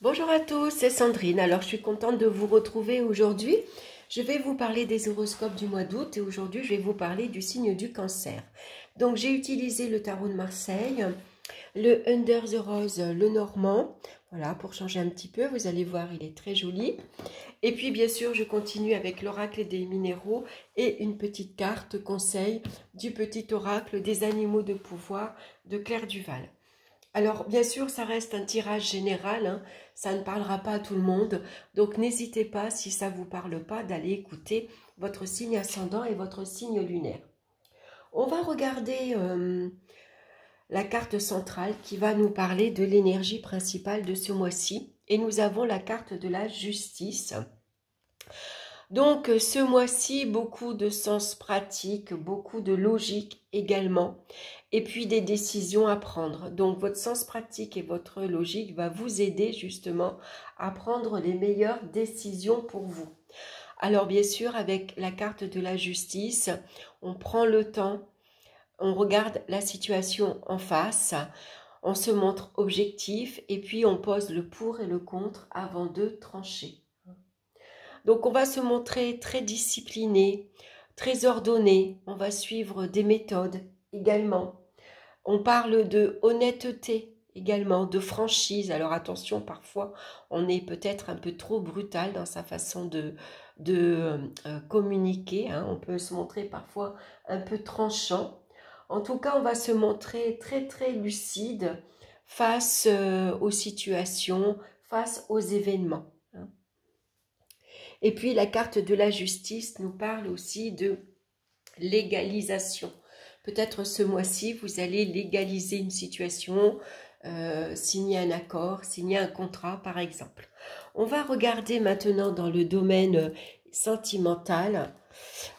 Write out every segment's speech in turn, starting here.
Bonjour à tous, c'est Sandrine. Alors, je suis contente de vous retrouver aujourd'hui. Je vais vous parler des horoscopes du mois d'août et aujourd'hui, je vais vous parler du signe du Cancer. Donc, j'ai utilisé le tarot de Marseille, le Under the Rose, le normand. Voilà, pour changer un petit peu, vous allez voir, il est très joli. Et puis, bien sûr, je continue avec l'oracle des minéraux et une petite carte conseil du petit oracle des animaux de pouvoir de Claire Duval. Alors, bien sûr, ça reste un tirage général, hein, ça ne parlera pas à tout le monde, donc n'hésitez pas, si ça ne vous parle pas, d'aller écouter votre signe ascendant et votre signe lunaire. On va regarder la carte centrale qui va nous parler de l'énergie principale de ce mois-ci, et nous avons la carte de la justice. Donc, ce mois-ci, beaucoup de sens pratique, beaucoup de logique également, et puis des décisions à prendre. Donc, votre sens pratique et votre logique va vous aider justement à prendre les meilleures décisions pour vous. Alors, bien sûr, avec la carte de la justice, on prend le temps, on regarde la situation en face, on se montre objectif, et puis on pose le pour et le contre avant de trancher. Donc, on va se montrer très discipliné, très ordonné. On va suivre des méthodes également. On parle de honnêteté également, de franchise. Alors, attention, parfois, on est peut-être un peu trop brutal dans sa façon de communiquer. Hein. On peut se montrer parfois un peu tranchant. En tout cas, on va se montrer très, très lucide face aux situations, face aux événements. Et puis la carte de la justice nous parle aussi de légalisation. Peut-être ce mois-ci, vous allez légaliser une situation, signer un accord, signer un contrat par exemple. On va regarder maintenant dans le domaine sentimental.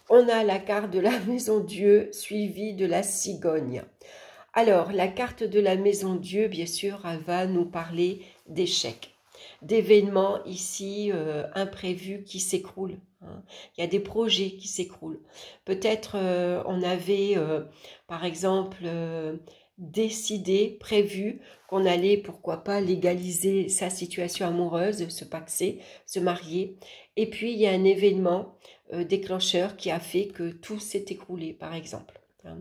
On a la carte de la maison Dieu suivie de la cigogne. Alors, la carte de la maison Dieu, bien sûr, elle va nous parler d'échecs, d'événements ici imprévus qui s'écroulent. Hein. Il y a des projets qui s'écroulent. Peut-être on avait, par exemple, décidé, prévu qu'on allait, pourquoi pas, légaliser sa situation amoureuse, se paxer, se marier. Et puis, il y a un événement déclencheur qui a fait que tout s'est écroulé, par exemple. Hein.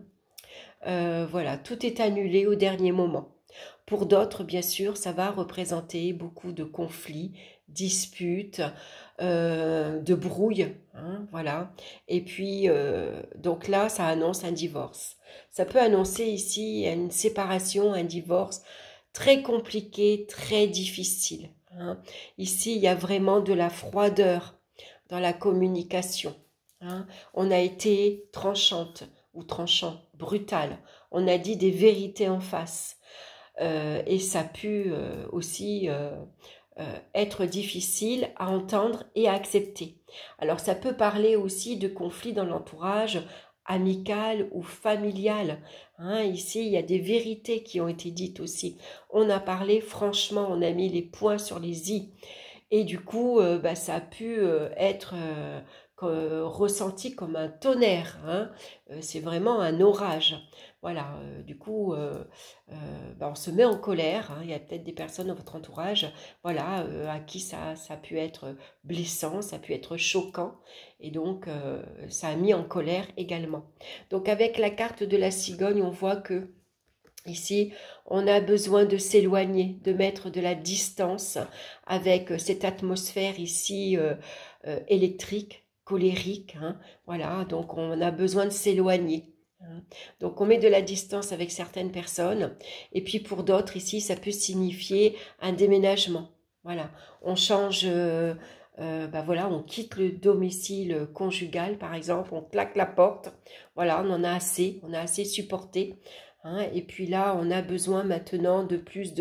Voilà, tout est annulé au dernier moment. Pour d'autres, bien sûr, ça va représenter beaucoup de conflits, disputes, de brouilles, hein, voilà. Et puis, donc là, ça annonce un divorce. Ça peut annoncer ici une séparation, un divorce très compliqué, très difficile. Hein. Ici, il y a vraiment de la froideur dans la communication. Hein. On a été tranchante ou tranchant, brutal. On a dit des vérités en face. Et ça a pu aussi être difficile à entendre et à accepter. Alors ça peut parler aussi de conflits dans l'entourage amical ou familial. Hein, ici, il y a des vérités qui ont été dites aussi. On a parlé franchement, on a mis les points sur les i. Et du coup, ça a pu être ressenti comme un tonnerre. Hein. C'est vraiment un orage. Voilà, du coup, on se met en colère. Hein. Il y a peut-être des personnes dans votre entourage, voilà, à qui ça a pu être blessant, ça a pu être choquant. Et donc, ça a mis en colère également. Donc, avec la carte de la cigogne, on voit que ici, on a besoin de s'éloigner, de mettre de la distance avec cette atmosphère ici électrique, colérique. Hein. Voilà, donc on a besoin de s'éloigner. Hein. Donc on met de la distance avec certaines personnes. Et puis pour d'autres, ici, ça peut signifier un déménagement. Voilà, on change... voilà, on quitte le domicile conjugal, par exemple, on claque la porte. Voilà, on a assez supporté. Hein, et puis là, on a besoin maintenant de plus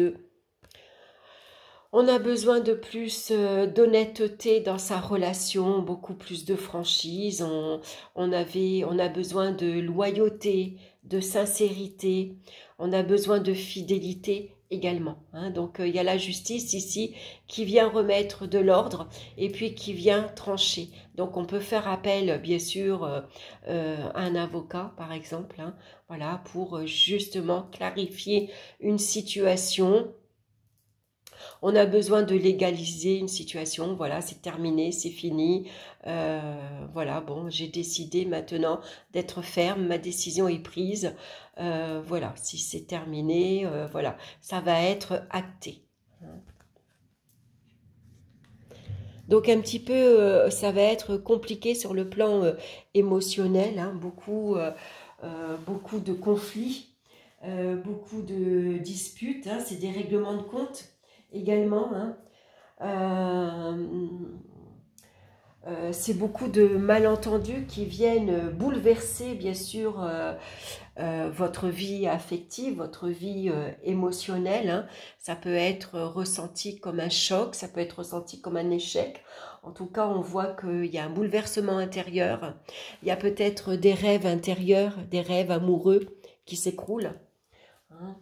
d'honnêteté dans sa relation, beaucoup plus de franchise. On a besoin de loyauté, de sincérité. On a besoin de fidélité également. Hein. Donc, il y a la justice ici qui vient remettre de l'ordre et puis qui vient trancher. Donc, on peut faire appel, bien sûr, à un avocat, par exemple, hein, voilà, pour justement clarifier une situation On a besoin de légaliser une situation, voilà, c'est terminé, c'est fini. Voilà, bon, j'ai décidé maintenant d'être ferme, ma décision est prise. Voilà, si c'est terminé, voilà, ça va être acté. Donc un petit peu, ça va être compliqué sur le plan émotionnel, hein, beaucoup de conflits, beaucoup de disputes, hein, c'est des règlements de compte également, hein. C'est beaucoup de malentendus qui viennent bouleverser bien sûr votre vie affective, votre vie émotionnelle, hein. Ça peut être ressenti comme un choc, ça peut être ressenti comme un échec. En tout cas, on voit qu'il y a un bouleversement intérieur. Il y a peut-être des rêves intérieurs, des rêves amoureux qui s'écroulent, hein.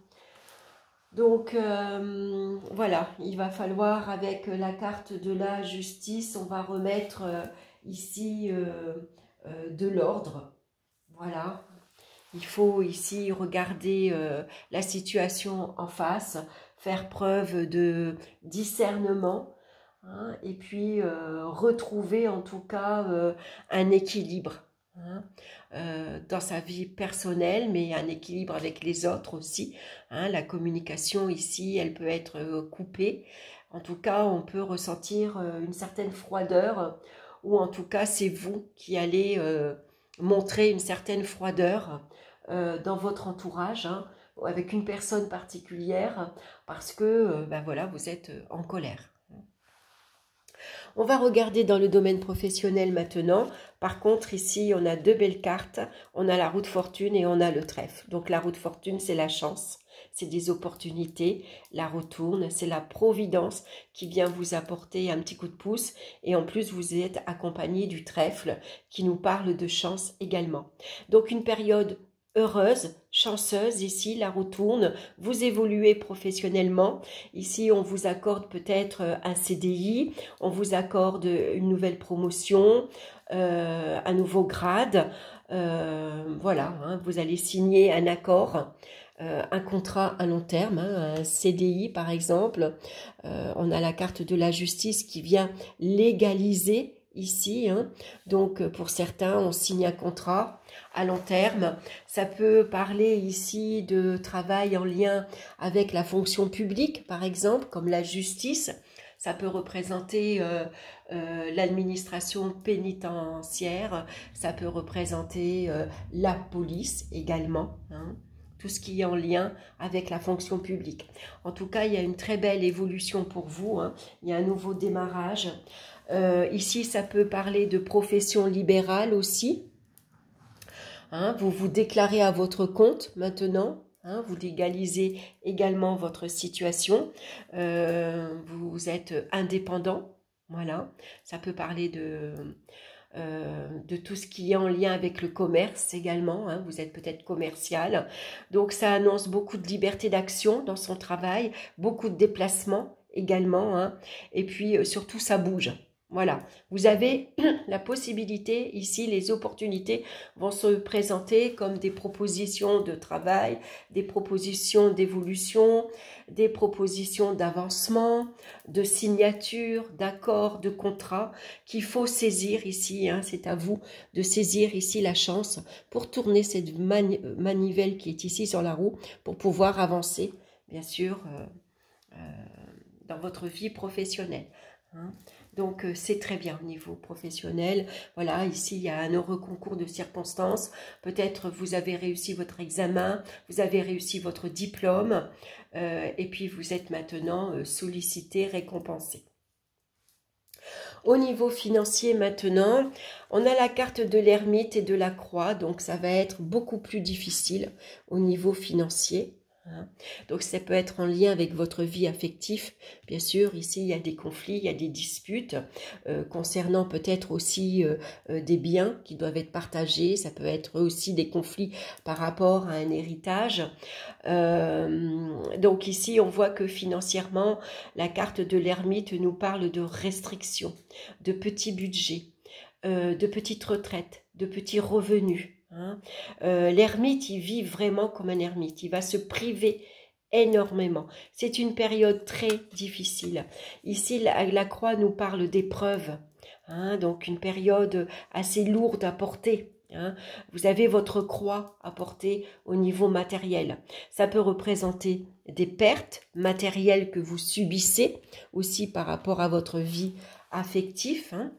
Donc voilà, il va falloir avec la carte de la justice, on va remettre ici de l'ordre. Voilà, il faut ici regarder la situation en face, faire preuve de discernement, hein, et puis retrouver en tout cas un équilibre, hein, dans sa vie personnelle, mais un équilibre avec les autres aussi, hein. La communication ici, elle peut être coupée. En tout cas, on peut ressentir une certaine froideur, ou en tout cas, c'est vous qui allez montrer une certaine froideur dans votre entourage, hein, avec une personne particulière, parce que ben voilà, vous êtes en colère. On va regarder dans le domaine professionnel maintenant. Par contre, ici, on a deux belles cartes. On a la roue de fortune et on a le trèfle. Donc, la roue de fortune, c'est la chance, c'est des opportunités. La roue tourne, c'est la providence qui vient vous apporter un petit coup de pouce. Et en plus, vous êtes accompagné du trèfle qui nous parle de chance également. Donc, une période heureuse, chanceuse, ici la roue tourne, vous évoluez professionnellement, ici on vous accorde peut-être un CDI, on vous accorde une nouvelle promotion, un nouveau grade, voilà, hein, vous allez signer un accord, un contrat à long terme, hein, un CDI par exemple, on a la carte de la justice qui vient légaliser ici, hein. Donc pour certains on signe un contrat à long terme, ça peut parler ici de travail en lien avec la fonction publique par exemple, comme la justice, ça peut représenter l'administration pénitentiaire, ça peut représenter la police également, hein. Tout ce qui est en lien avec la fonction publique. En tout cas, il y a une très belle évolution pour vous, hein. Il y a un nouveau démarrage. Ici, ça peut parler de profession libérale aussi, hein. Vous vous déclarez à votre compte maintenant, hein, vous légalisez également votre situation. Vous êtes indépendant, voilà. Ça peut parler de tout ce qui est en lien avec le commerce également, hein. Vous êtes peut-être commercial. Donc ça annonce beaucoup de liberté d'action dans son travail, beaucoup de déplacements également, hein. Et puis surtout ça bouge. Voilà, vous avez la possibilité, ici les opportunités vont se présenter comme des propositions de travail, des propositions d'évolution, des propositions d'avancement, de signature, d'accords, de contrats qu'il faut saisir ici, hein. C'est à vous de saisir ici la chance pour tourner cette manivelle qui est ici sur la roue pour pouvoir avancer, bien sûr, dans votre vie professionnelle, hein. Donc, c'est très bien au niveau professionnel. Voilà, ici, il y a un heureux concours de circonstances. Peut-être vous avez réussi votre examen, vous avez réussi votre diplôme, et puis vous êtes maintenant sollicité, récompensé. Au niveau financier maintenant, on a la carte de l'ermite et de la croix, donc ça va être beaucoup plus difficile au niveau financier. Donc ça peut être en lien avec votre vie affective, bien sûr. Ici il y a des conflits, il y a des disputes concernant peut-être aussi des biens qui doivent être partagés. Ça peut être aussi des conflits par rapport à un héritage. Donc ici on voit que financièrement la carte de l'ermite nous parle de restrictions, de petits budgets, de petites retraites, de petits revenus, hein. L'ermite, il vit vraiment comme un ermite. Il va se priver énormément. C'est une période très difficile. Ici, la croix nous parle d'épreuves, hein, donc une période assez lourde à porter. Hein. Vous avez votre croix à porter au niveau matériel. Ça peut représenter des pertes matérielles que vous subissez aussi par rapport à votre vie affective. Hein.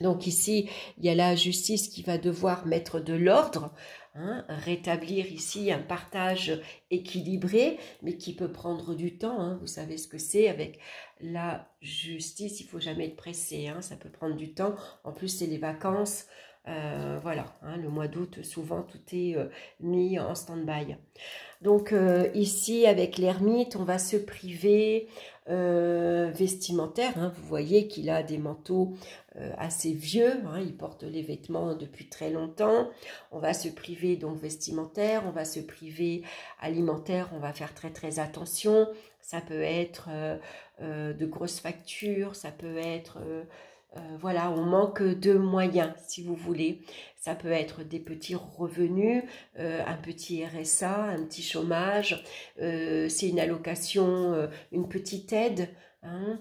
Donc ici, il y a la justice qui va devoir mettre de l'ordre, hein, rétablir ici un partage équilibré, mais qui peut prendre du temps. Hein. Vous savez ce que c'est avec la justice, il ne faut jamais être pressé, hein, ça peut prendre du temps. En plus, c'est les vacances. Voilà, hein, le mois d'août, souvent, tout est mis en stand-by. Donc ici, avec l'ermite, on va se priver vestimentaire. Hein. Vous voyez qu'il a des manteaux assez vieux. Hein. Il porte les vêtements depuis très longtemps. On va se priver donc vestimentaire. On va se priver alimentaire. On va faire très très attention. Ça peut être de grosses factures. Ça peut être... voilà, on manque de moyens, si vous voulez. Ça peut être des petits revenus, un petit RSA, un petit chômage, c'est une allocation, une petite aide. Hein.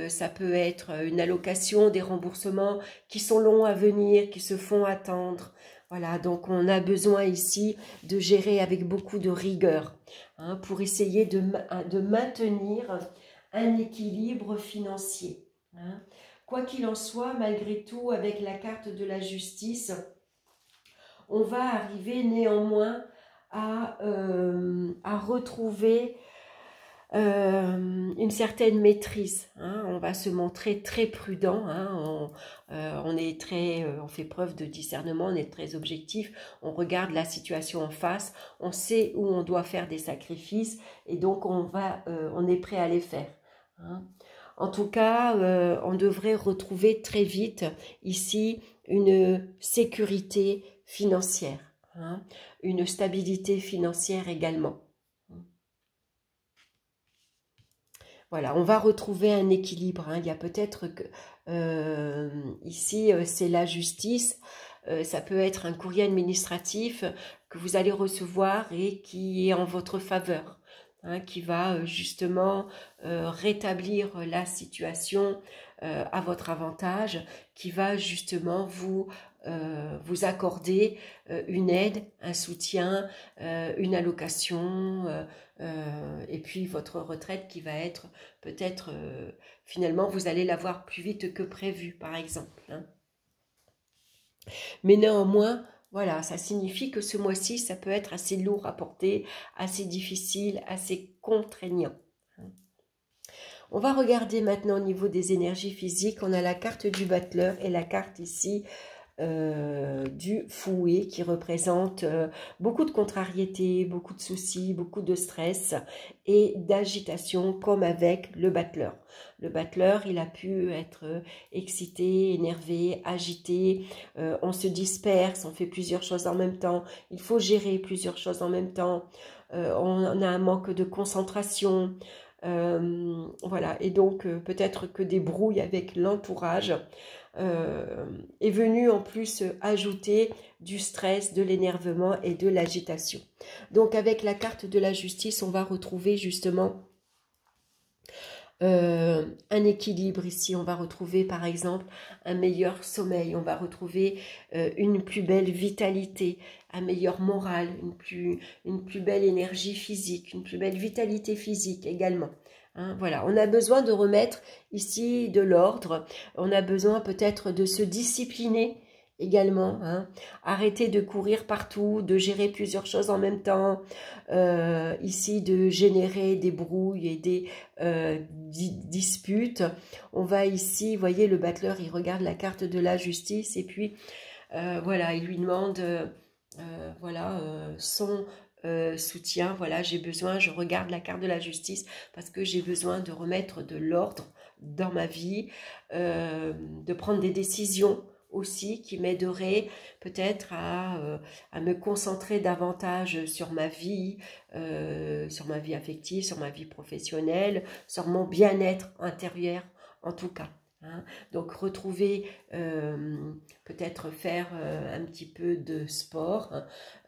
Ça peut être une allocation, des remboursements qui sont longs à venir, qui se font attendre. Voilà, donc on a besoin ici de gérer avec beaucoup de rigueur, hein, pour essayer de maintenir un équilibre financier. Hein. Quoi qu'il en soit, malgré tout, avec la carte de la justice, on va arriver néanmoins à retrouver une certaine maîtrise. Hein. On va se montrer très prudent. Hein. On fait preuve de discernement, on est très objectif. On regarde la situation en face. On sait où on doit faire des sacrifices et donc on est prêt à les faire. Hein. En tout cas, on devrait retrouver très vite ici une sécurité financière, hein, une stabilité financière également. Voilà, on va retrouver un équilibre. Hein. Il y a peut-être que ici, c'est la justice. Ça peut être un courrier administratif que vous allez recevoir et qui est en votre faveur. Hein, qui va justement rétablir la situation à votre avantage, qui va justement vous accorder une aide, un soutien, une allocation, et puis votre retraite qui va être peut-être, finalement, vous allez l'avoir plus vite que prévu, par exemple. Hein. Mais néanmoins, voilà, ça signifie que ce mois-ci, ça peut être assez lourd à porter, assez difficile, assez contraignant. On va regarder maintenant au niveau des énergies physiques. On a la carte du battleur et la carte ici du fouet qui représente beaucoup de contrariétés, beaucoup de soucis, beaucoup de stress et d'agitation comme avec le battleur. Le battleur, il a pu être excité, énervé, agité, on se disperse, on fait plusieurs choses en même temps, il faut gérer plusieurs choses en même temps, on a un manque de concentration, voilà, et donc peut-être que des brouilles avec l'entourage est venu en plus ajouter du stress, de l'énervement et de l'agitation. Donc avec la carte de la justice, on va retrouver justement un équilibre ici. On va retrouver par exemple un meilleur sommeil, on va retrouver une plus belle vitalité, un meilleur moral, une plus belle énergie physique, une plus belle vitalité physique également. Hein, voilà, on a besoin de remettre ici de l'ordre, on a besoin peut-être de se discipliner également, hein. Arrêter de courir partout, de gérer plusieurs choses en même temps, ici de générer des brouilles et des disputes. On va ici, vous voyez le battleur, il regarde la carte de la justice et puis voilà, il lui demande voilà, son soutien, voilà, j'ai besoin, je regarde la carte de la justice parce que j'ai besoin de remettre de l'ordre dans ma vie, de prendre des décisions aussi qui m'aideraient peut-être à me concentrer davantage sur ma vie affective, sur ma vie professionnelle, sur mon bien-être intérieur en tout cas. Hein. Donc retrouver, peut-être faire un petit peu de sport,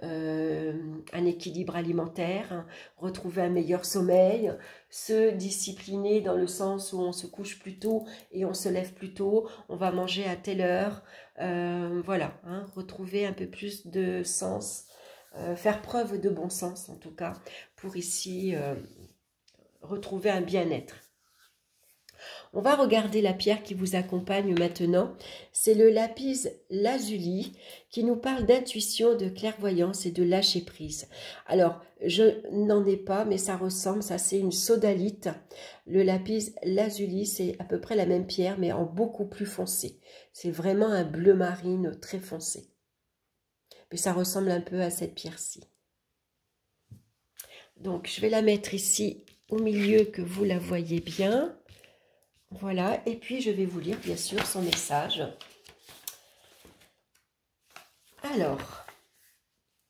un équilibre alimentaire, hein, retrouver un meilleur sommeil, se discipliner dans le sens où on se couche plus tôt et on se lève plus tôt, on va manger à telle heure, voilà, hein, retrouver un peu plus de sens, faire preuve de bon sens en tout cas, pour ici retrouver un bien-être. On va regarder la pierre qui vous accompagne maintenant. C'est le lapis lazuli qui nous parle d'intuition, de clairvoyance et de lâcher prise. Alors, je n'en ai pas, mais ça ressemble, ça c'est une sodalite. Le lapis lazuli, c'est à peu près la même pierre, mais en beaucoup plus foncé. C'est vraiment un bleu marine très foncé. Mais ça ressemble un peu à cette pierre-ci. Donc, je vais la mettre ici au milieu que vous la voyez bien. Voilà, et puis je vais vous lire bien sûr son message. Alors,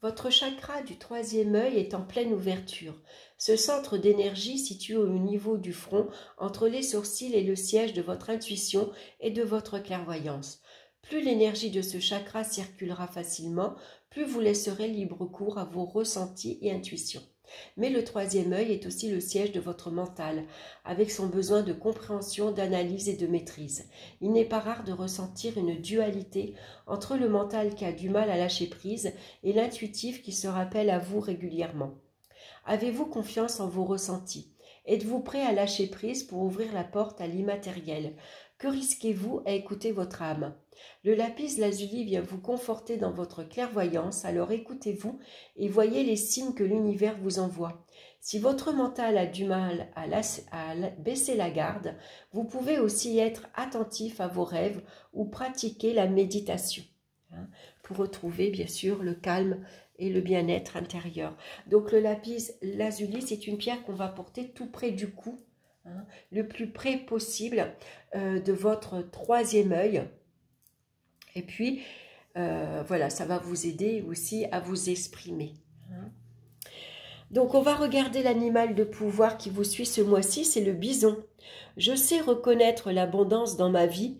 votre chakra du troisième œil est en pleine ouverture. Ce centre d'énergie situé au niveau du front, entre les sourcils et le siège de votre intuition et de votre clairvoyance. Plus l'énergie de ce chakra circulera facilement, plus vous laisserez libre cours à vos ressentis et intuitions. Mais le troisième œil est aussi le siège de votre mental, avec son besoin de compréhension, d'analyse et de maîtrise. Il n'est pas rare de ressentir une dualité entre le mental qui a du mal à lâcher prise et l'intuitif qui se rappelle à vous régulièrement. Avez-vous confiance en vos ressentis? Êtes-vous prêt à lâcher prise pour ouvrir la porte à l'immatériel? Que risquez-vous à écouter votre âme? Le lapis lazuli vient vous conforter dans votre clairvoyance, alors écoutez-vous et voyez les signes que l'univers vous envoie. Si votre mental a du mal à baisser la garde, vous pouvez aussi être attentif à vos rêves ou pratiquer la méditation, hein, pour retrouver bien sûr le calme et le bien-être intérieur. Donc le lapis lazuli, c'est une pierre qu'on va porter tout près du cou, hein, le plus près possible de votre troisième œil. Et puis, voilà, ça va vous aider aussi à vous exprimer. Hein. Donc, on va regarder l'animal de pouvoir qui vous suit ce mois-ci, c'est le bison. Je sais reconnaître l'abondance dans ma vie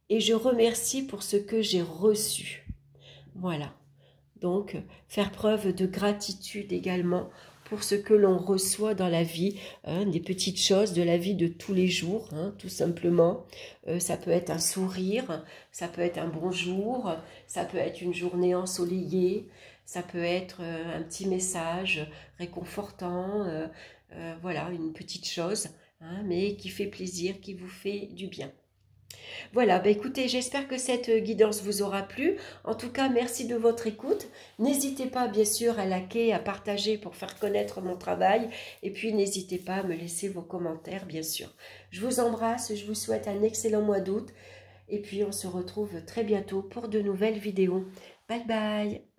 et je remercie pour ce que j'ai reçu. Voilà. Donc, faire preuve de gratitude également pour ce que l'on reçoit dans la vie, hein, des petites choses de la vie de tous les jours, hein, tout simplement. Ça peut être un sourire, ça peut être un bonjour, ça peut être une journée ensoleillée, ça peut être un petit message réconfortant, voilà, une petite chose, hein, mais qui fait plaisir, qui vous fait du bien. Voilà, bah écoutez, j'espère que cette guidance vous aura plu. En tout cas, merci de votre écoute. N'hésitez pas, bien sûr, à liker, à partager pour faire connaître mon travail. Et puis, n'hésitez pas à me laisser vos commentaires, bien sûr. Je vous embrasse, je vous souhaite un excellent mois d'août. Et puis, on se retrouve très bientôt pour de nouvelles vidéos. Bye bye!